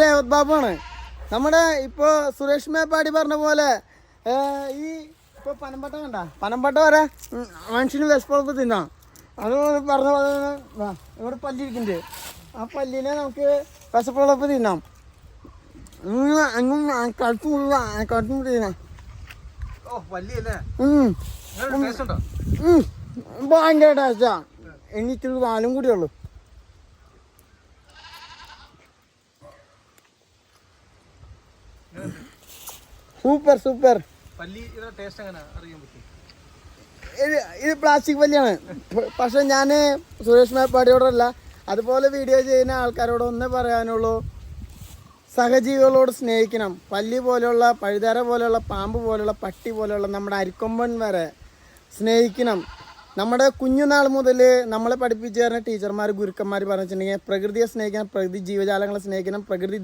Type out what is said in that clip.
രേവത് ബാബുവാണ്. നമ്മുടെ ഇപ്പോൾ സുരേഷ് മേപ്പാടി പറഞ്ഞ പോലെ ഈ ഇപ്പോൾ പനമ്പട്ട കണ്ട പനമ്പട്ട വരെ മനുഷ്യന് വിശപ്പുറപ്പ് തിന്നാം. അത് പറഞ്ഞ പോലെ ഇവിടെ പല്ലിരിക്കുന്നുണ്ട്. ആ പല്ലിനെ നമുക്ക് വിശപ്പുറപ്പ് തിന്നാം. കടുത്ത് തിന്നാം. ഭയങ്കര ടേസ്റ്റാ. എന്നിട്ടൊരു വാലും കൂടിയുള്ളു. Super super. ഇത് പ്ലാസ്റ്റിക് പല്ലിയാണ്. പക്ഷെ ഞാൻ സുരേഷ് മേപ്പാടിയോടല്ല അതുപോലെ വീഡിയോ ചെയ്യുന്ന ആൾക്കാരോട് ഒന്നേ പറയാനുള്ളൂ, സഹജീവികളോട് സ്നേഹിക്കണം. പല്ലി പോലെയുള്ള, പഴുതാര പോലെയുള്ള, പാമ്പ് പോലെയുള്ള, പട്ടി പോലെയുള്ള, നമ്മുടെ അരിക്കൊമ്പൻ വരെ സ്നേഹിക്കണം. നമ്മുടെ കുഞ്ഞുനാൾ മുതൽ നമ്മളെ പഠിപ്പിച്ചു തരുന്ന ടീച്ചർമാർ, ഗുരുക്കന്മാർ പറഞ്ഞിട്ടുണ്ടെങ്കിൽ പ്രകൃതിയെ സ്നേഹിക്കണം, പ്രകൃതി ജീവജാലങ്ങളെ സ്നേഹിക്കണം, പ്രകൃതി